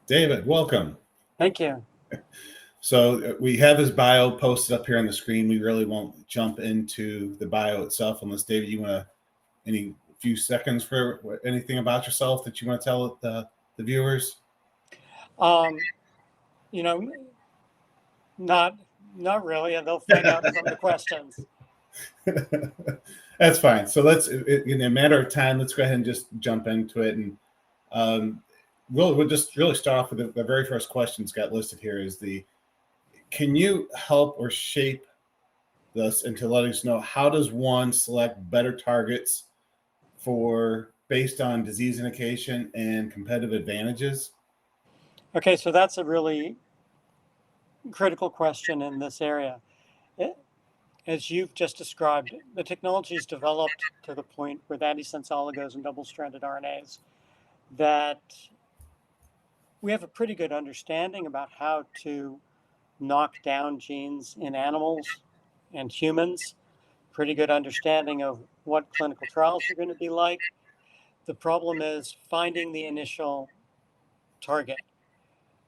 David, welcome. Thank you. So we have his bio posted up here on the screen. We really won't jump into the bio itself unless, David, you want to any few seconds for anything about yourself that you want to tell the viewers? You know, not really, and they'll find out from the questions. That's fine. So in a matter of time, let's go ahead and just jump into it. And we'll just really start off with the very first questions got listed here is can you help or shape this into letting us know how does one select better targets based on disease indication and competitive advantages? Okay, so that's a really critical question in this area. As you've just described, the technology is developed to the point with antisense oligos and double-stranded RNAs that we have a pretty good understanding about how to knock down genes in animals and humans, pretty good understanding of what clinical trials are going to be like. The problem is finding the initial target.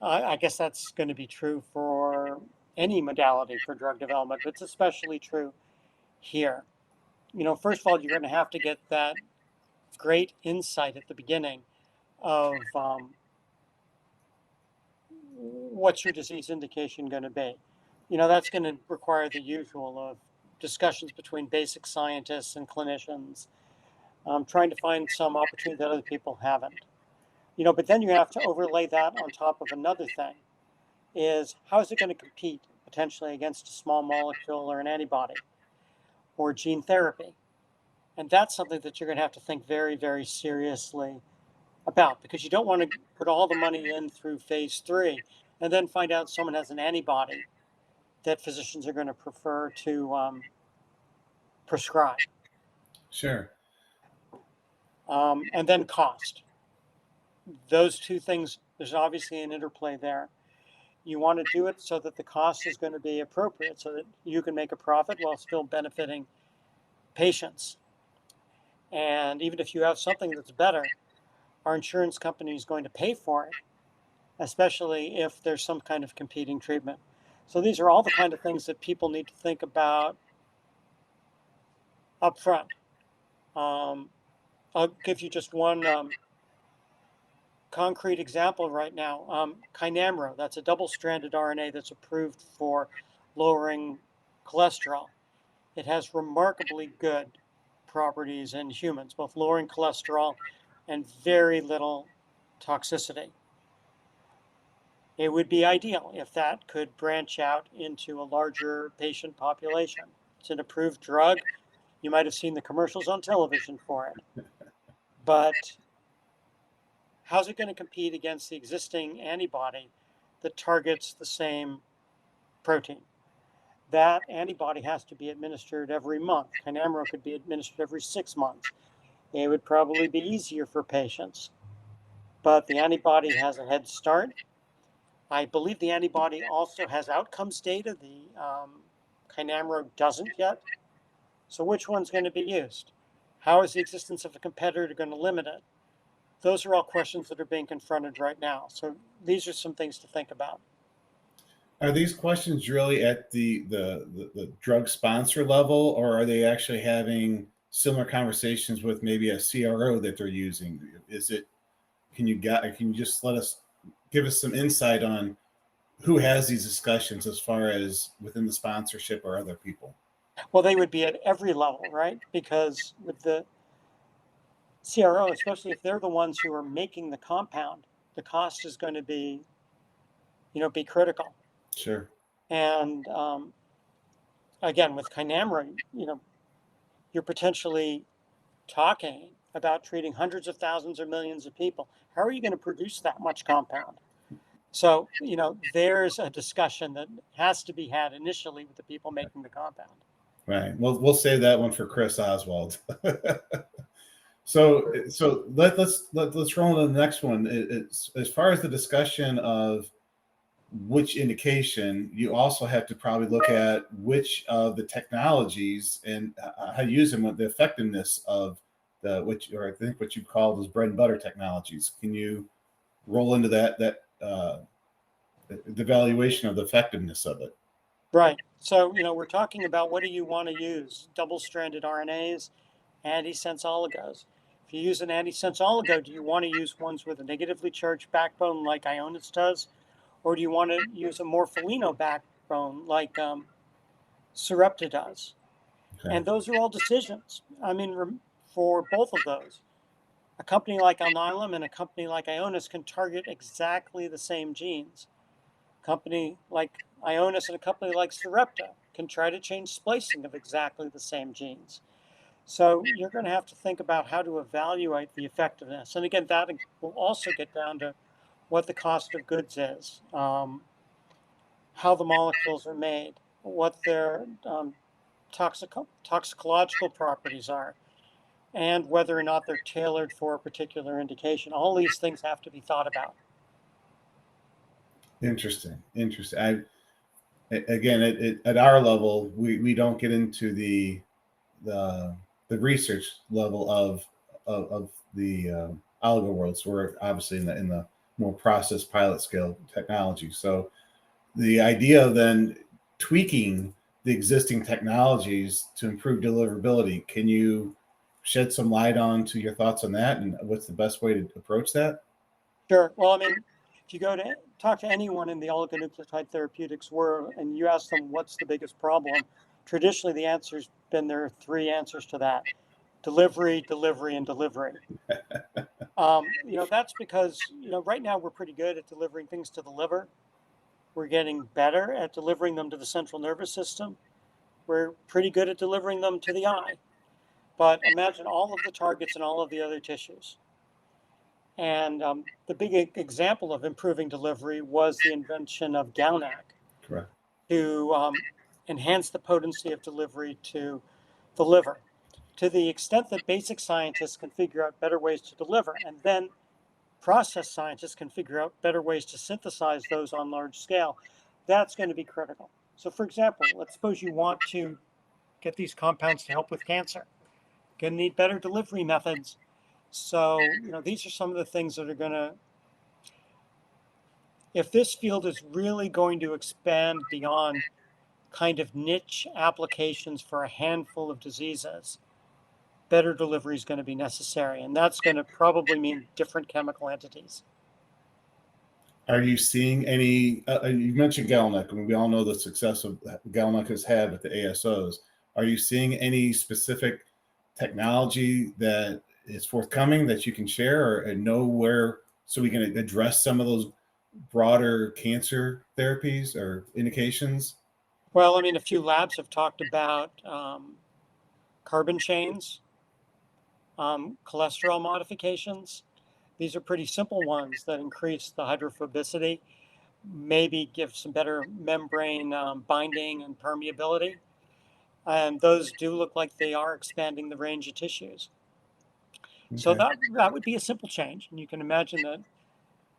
I guess that's going to be true for any modality for drug development, but it's especially true here. First of all, you're going to have to get that great insight at the beginning of what's your disease indication going to be. That's going to require the usual of discussions between basic scientists and clinicians, trying to find some opportunity that other people haven't. But then you have to overlay that on top of another thing, is how is it going to compete potentially against a small molecule or an antibody or gene therapy? And that's something that you're going to have to think very, very seriously about, because you don't want to put all the money in through phase 3 and then find out someone has an antibody that physicians are going to prefer to prescribe. Sure. And then cost. Those two things, there's obviously an interplay there. You want to do it so that the cost is going to be appropriate so that you can make a profit while still benefiting patients. And even if you have something that's better, our insurance company is going to pay for it, especially if there's some kind of competing treatment. So these are all the kind of things that people need to think about up front. I'll give you just one concrete example right now. Kynamro, that's a double-stranded RNA that's approved for lowering cholesterol. It has remarkably good properties in humans, both lowering cholesterol and very little toxicity. It would be ideal if that could branch out into a larger patient population. It's an approved drug. You might have seen the commercials on television for it. But how's it going to compete against the existing antibody that targets the same protein? That antibody has to be administered every month. Kynamro could be administered every 6 months. It would probably be easier for patients. But the antibody has a head start. I believe the antibody also has outcomes data. The Kynamro doesn't yet. So which one's going to be used? How is the existence of a competitor going to limit it? Those are all questions that are being confronted right now. So these are some things to think about. Are these questions really at the drug sponsor level, or are they actually having similar conversations with maybe a CRO that they're using? Can you just give us some insight on who has these discussions as far as within the sponsorship or other people? Well, they would be at every level, right? Because with the CRO, especially if they're the ones who are making the compound, the cost is going to be critical. Sure. And again, with Kynamro, you're potentially talking about treating hundreds of thousands or millions of people. How are you going to produce that much compound? So, there's a discussion that has to be had initially with the people making the compound. Right. Well, we'll save that one for Chris Oswald. So let's roll into the next one. It's, as far as the discussion of which indication, you also have to probably look at which of the technologies and how to use them, with the effectiveness of I think what you call those bread and butter technologies. Can you roll into that uh, the valuation of the effectiveness of it. Right. So, we're talking about what do you want to use? Double-stranded RNAs, antisense oligos. If you use an antisense oligo, do you want to use ones with a negatively charged backbone like Ionis does? Or do you want to use a morpholino backbone like Sarepta does? Okay. And those are all decisions. I mean, for both of those, a company like Alnylam and a company like Ionis can target exactly the same genes. A company like Ionis and a company like Sarepta can try to change splicing of exactly the same genes. So you're going to have to think about how to evaluate the effectiveness. And again, that will also get down to what the cost of goods is, how the molecules are made, what their toxicological properties are, and whether or not they're tailored for a particular indication. All these things have to be thought about. Interesting. Again, at our level, we don't get into the research level of the oligo world. So we're obviously in the more process pilot scale technology. So the idea of then tweaking the existing technologies to improve deliverability. Can you shed some light on to your thoughts on that, and what's the best way to approach that? Sure. Well, I mean, if you go to talk to anyone in the oligonucleotide therapeutics world and you ask them what's the biggest problem, traditionally the answer's been there are three answers to that: delivery, delivery, and delivery. That's because right now we're pretty good at delivering things to the liver. We're getting better at delivering them to the central nervous system. We're pretty good at delivering them to the eye. But imagine all of the targets and all of the other tissues. And the big example of improving delivery was the invention of GalNAc Correct. to enhance the potency of delivery to the liver. To the extent that basic scientists can figure out better ways to deliver, and then process scientists can figure out better ways to synthesize those on large scale, that's going to be critical. So for example, let's suppose you want to get these compounds to help with cancer. You're going to need better delivery methods. So, these are some of the things that are going to, if this field is really going to expand beyond kind of niche applications for a handful of diseases, better delivery is going to be necessary. And that's going to probably mean different chemical entities. Are you seeing any? You mentioned GalNAc, and we all know the success of GalNAc has had with the ASOs. Are you seeing any specific technology that is forthcoming that you can share or know where, so we can address some of those broader cancer therapies or indications? Well, I mean, a few labs have talked about carbon chains, cholesterol modifications. These are pretty simple ones that increase the hydrophobicity, maybe give some better membrane binding and permeability. And those do look like they are expanding the range of tissues. So Okay. that would be a simple change. And you can imagine that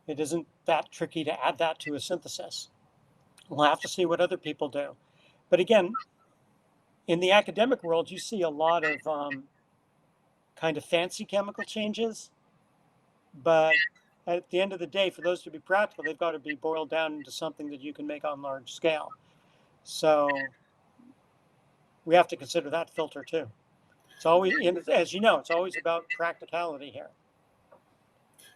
it isn't that tricky to add that to a synthesis. We'll have to see what other people do. But again, in the academic world, you see a lot of kind of fancy chemical changes. But at the end of the day, for those to be practical, they've got to be boiled down into something that you can make on large scale. So we have to consider that filter too. It's always, as you know, it's always about practicality here.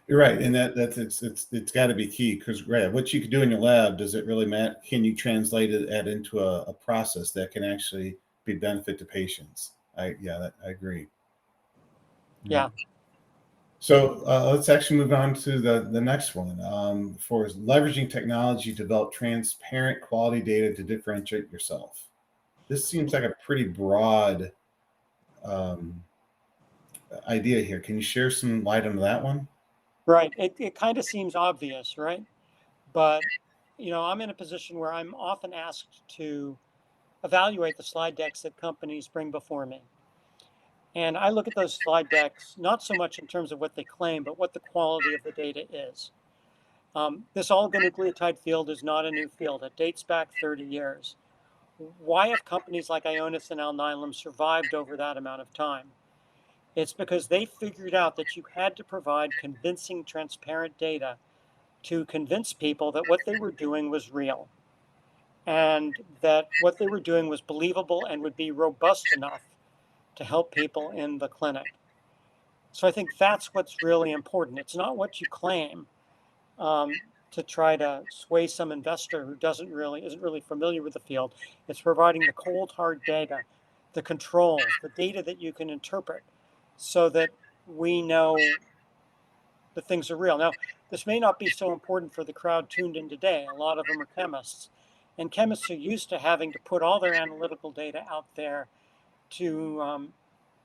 You're right, and that's it's got to be key, because what you can do in your lab, does it really matter? Can you translate it into a process that can actually be benefit to patients? I agree. Yeah. So let's actually move on to the next one. For leveraging technology to develop transparent quality data to differentiate yourself. This seems like a pretty broad um, idea here. Can you share some light on that one? Right. It kind of seems obvious, right? But, I'm in a position where I'm often asked to evaluate the slide decks that companies bring before me. And I look at those slide decks, not so much in terms of what they claim, but what the quality of the data is. This oligonucleotide field is not a new field. It dates back 30 years. Why have companies like Ionis and Alnylam survived over that amount of time? It's because they figured out that you had to provide convincing, transparent data to convince people that what they were doing was real and that what they were doing was believable and would be robust enough to help people in the clinic. So I think that's what's really important. It's not what you claim, to try to sway some investor who isn't really familiar with the field. It's providing the cold hard data, the controls, the data that you can interpret, so that we know that things are real. Now, this may not be so important for the crowd tuned in today. A lot of them are chemists, and chemists are used to having to put all their analytical data out there to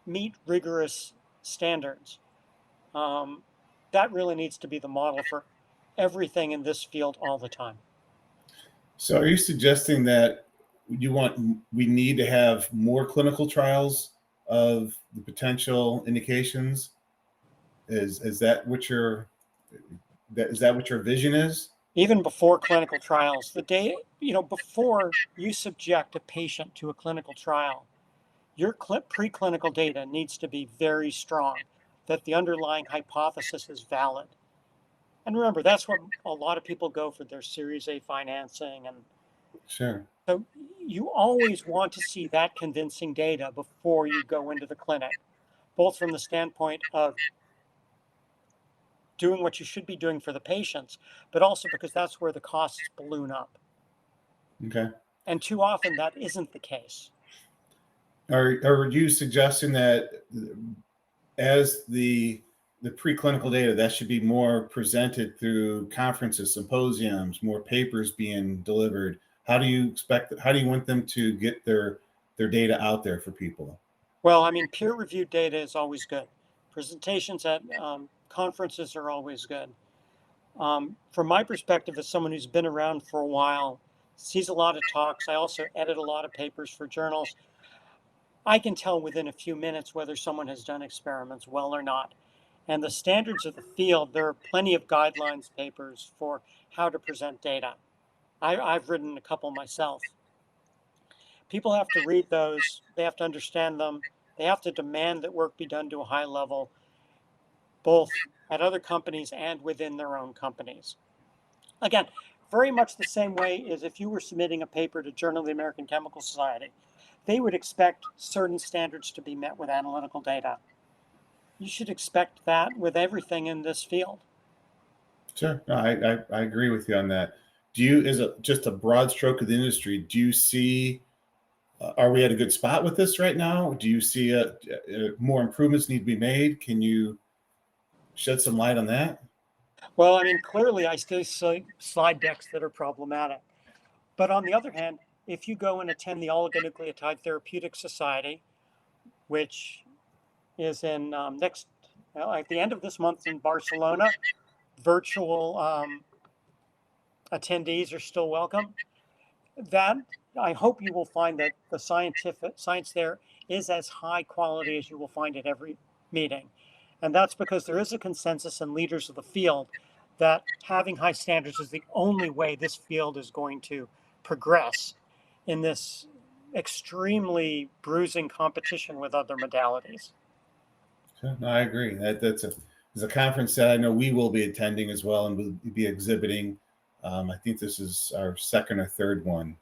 meet rigorous standards. Um, that really needs to be the model for everything in this field all the time. So are you suggesting that we need to have more clinical trials of the potential indications? Is that what your vision is? Even before clinical trials, the day, before you subject a patient to a clinical trial, your preclinical data needs to be very strong, that the underlying hypothesis is valid. And remember, that's what a lot of people go for their Series A financing. And Sure. so you always want to see that convincing data before you go into the clinic, both from the standpoint of doing what you should be doing for the patients, but also because that's where the costs balloon up. Okay. And too often that isn't the case. Are you suggesting that as the preclinical data that should be more presented through conferences, symposiums, more papers being delivered? How do you want them to get their data out there for people? Well, I mean, peer-reviewed data is always good. Presentations at conferences are always good. From my perspective, as someone who's been around for a while, sees a lot of talks, I also edit a lot of papers for journals. I can tell within a few minutes whether someone has done experiments well or not. And the standards of the field, there are plenty of guidelines papers for how to present data. I've written a couple myself. People have to read those, they have to understand them, they have to demand that work be done to a high level, both at other companies and within their own companies. Again, very much the same way as if you were submitting a paper to Journal of the American Chemical Society. They would expect certain standards to be met with analytical data. You should expect that with everything in this field. Sure. No, I agree with you on that. Do you, as just a broad stroke of the industry, do you see, are we at a good spot with this right now? Do you see more improvements need to be made? Can you shed some light on that? Well, I mean, clearly I still see slide decks that are problematic. But on the other hand, if you go and attend the Oligonucleotide Therapeutics Society, which is in at the end of this month in Barcelona, virtual attendees are still welcome. That I hope you will find that the science there is as high quality as you will find at every meeting. And that's because there is a consensus in leaders of the field that having high standards is the only way this field is going to progress in this extremely bruising competition with other modalities. Sure. No, I agree. There's a conference that I know we will be attending as well, and we'll be exhibiting. I think this is our second or third one.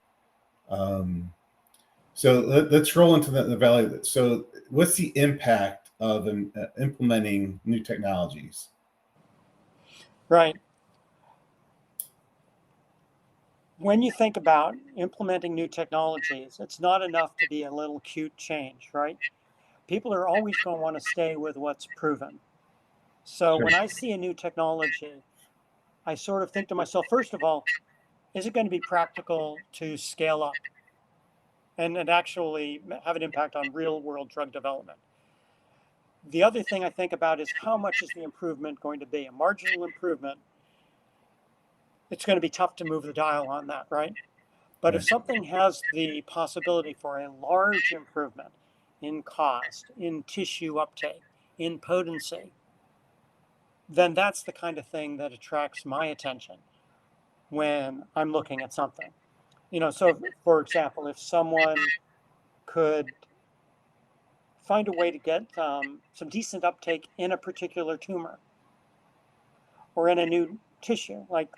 So let's roll into the valley. So what's the impact of implementing new technologies? Right. When you think about implementing new technologies, it's not enough to be a little cute change, right? People are always going to want to stay with what's proven. So Sure. when I see a new technology, I sort of think to myself, first of all, is it going to be practical to scale up and actually have an impact on real world drug development? The other thing I think about is how much is the improvement going to be? A marginal improvement, it's going to be tough to move the dial on that, right? But if Right. something has the possibility for a large improvement in cost, in tissue uptake, in potency, then that's the kind of thing that attracts my attention when I'm looking at something. So for example, if someone could find a way to get some decent uptake in a particular tumor or in a new tissue, like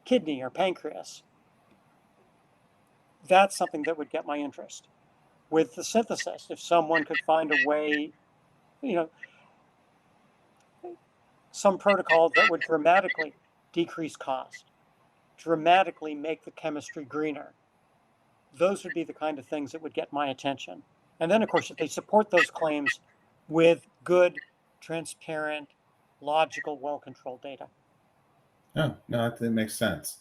kidney or pancreas. That's something that would get my interest. With the synthesis, if someone could find a way, you know, some protocol that would dramatically decrease cost, dramatically make the chemistry greener, those would be the kind of things that would get my attention. And then, of course, if they support those claims with good, transparent, logical, well-controlled data. Oh, no, that makes sense.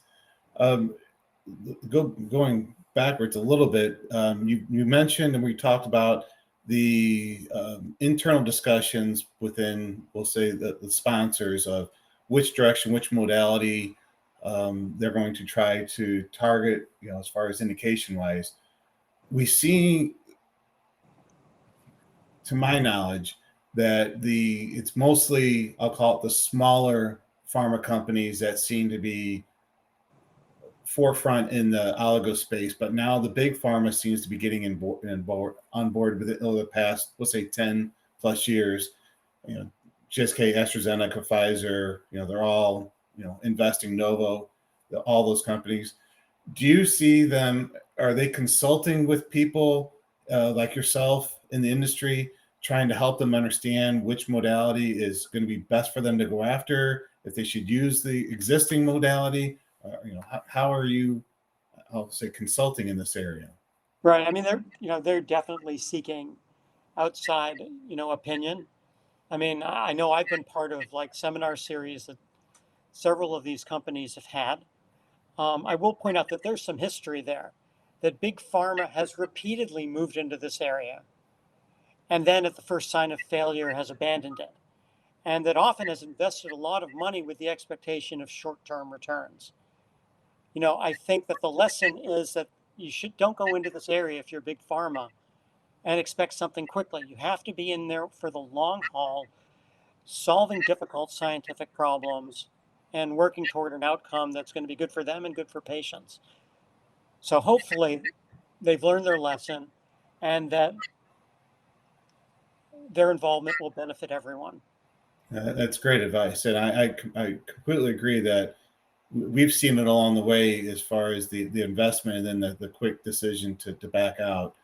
Going backwards a little bit, you mentioned and we talked about the internal discussions within, we'll say, the sponsors of which direction, which modality they're going to try to target, as far as indication wise. We see, to my knowledge, that it's mostly, I'll call it, the smaller pharma companies that seem to be forefront in the oligo space, but now the big pharma seems to be getting on board with it over the past, let's say, 10 plus years. GSK, AstraZeneca, Pfizer, they're all, investing, Novo, all those companies. Do you see them, are they consulting with people like yourself in the industry, trying to help them understand which modality is going to be best for them to go after, if they should use the existing modality? How are you, I'll say, consulting in this area? Right. I mean, they're definitely seeking outside, opinion. I mean, I know I've been part of like seminar series that several of these companies have had. I will point out that there's some history there, that big pharma has repeatedly moved into this area, and then at the first sign of failure has abandoned it, and that often has invested a lot of money with the expectation of short-term returns. I think that the lesson is that don't go into this area if you're big pharma and expect something quickly. You have to be in there for the long haul, solving difficult scientific problems and working toward an outcome that's going to be good for them and good for patients. So hopefully they've learned their lesson and that their involvement will benefit everyone. That's great advice. And I completely agree that we've seen it along the way as far as the investment and then the quick decision to back out.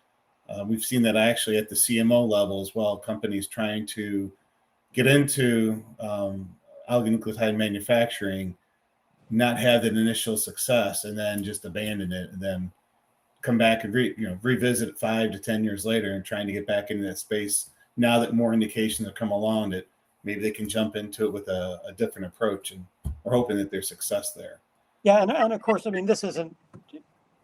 We've seen that actually at the CMO level as well, companies trying to get into oligonucleotide manufacturing, not have an initial success, and then just abandon it, and then come back and revisit it 5 to 10 years later and trying to get back into that space. Now that more indications have come along, that maybe they can jump into it with a different approach, and we're hoping that there's success there. Yeah, and of course, I mean, this isn't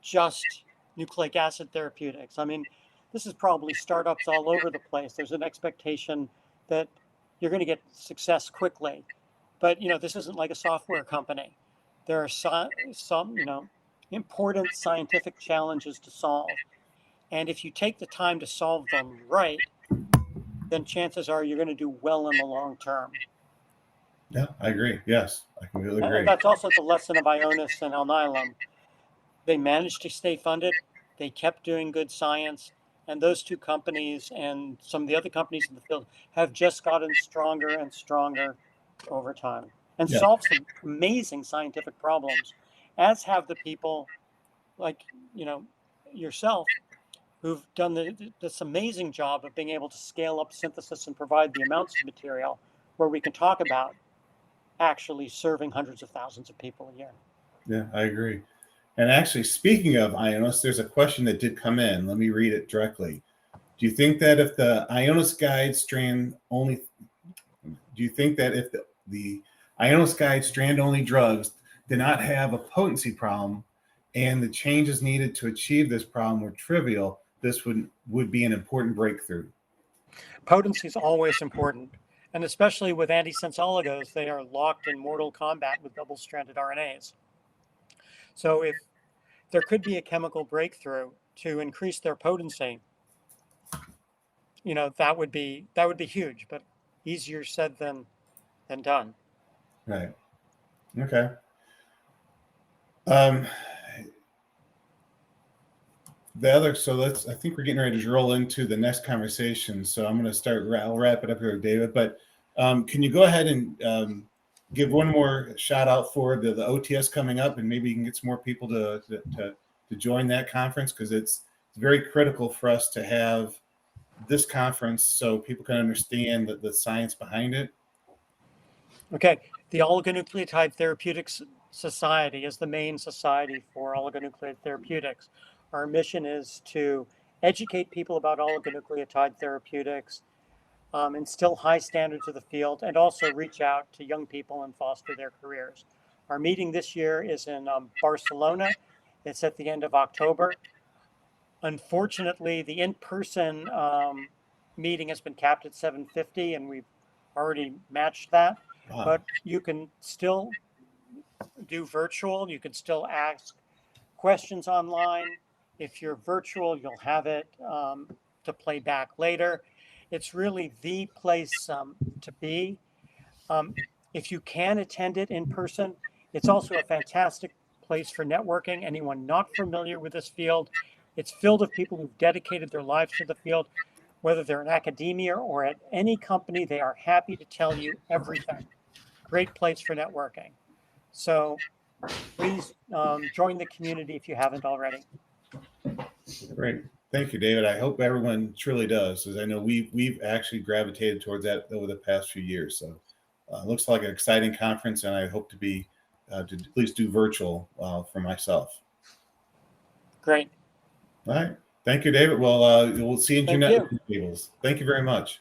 just nucleic acid therapeutics. I mean, this is probably startups all over the place. There's an expectation that you're going to get success quickly, but this isn't like a software company. There are some important scientific challenges to solve, and if you take the time to solve them right, then chances are you're going to do well in the long term. Yeah, I agree. Yes, I completely agree. And that's also the lesson of Ionis and Alnylam. They managed to stay funded. They kept doing good science. And those two companies and some of the other companies in the field have just gotten stronger and stronger over time and solved some amazing scientific problems, as have the people like, yourself, who've done this amazing job of being able to scale up synthesis and provide the amounts of material where we can talk about actually serving hundreds of thousands of people a year. Yeah, I agree. And actually, speaking of Ionis, there's a question that did come in. Let me read it directly. Do you think that if the Ionis guide strand only drugs did not have a potency problem and the changes needed to achieve this problem were trivial, this would be an important breakthrough? Potency is always important. And especially with antisense oligos, they are locked in mortal combat with double-stranded RNAs. So if there could be a chemical breakthrough to increase their potency, that would be huge, but easier said than done. Right. Okay. I think we're getting ready to roll into the next conversation. So I'm going to I'll wrap it up here, David. But can you go ahead and give one more shout out for the OTS coming up, and maybe you can get some more people to join that conference, because it's very critical for us to have this conference so people can understand the science behind it. Okay, the Oligonucleotide Therapeutics Society is the main society for oligonucleotide therapeutics. Our mission is to educate people about oligonucleotide therapeutics, instill high standards of the field, and also reach out to young people and foster their careers. Our meeting this year is in Barcelona. It's at the end of October. Unfortunately, the in-person meeting has been capped at 750, and we've already matched that. Wow. But you can still do virtual. You can still ask questions online. If you're virtual, you'll have it to play back later. It's really the place to be. If you can attend it in person, it's also a fantastic place for networking. Anyone not familiar with this field, it's filled with people who've dedicated their lives to the field. Whether they're in academia or at any company, they are happy to tell you everything. Great place for networking. So please join the community if you haven't already. Great. Thank you, David. I hope everyone truly does, as I know we've actually gravitated towards that over the past few years. So looks like an exciting conference, and I hope to be to at least do virtual for myself. Great. All right. Thank you, David. Well, we'll see you in June. Thank you very much.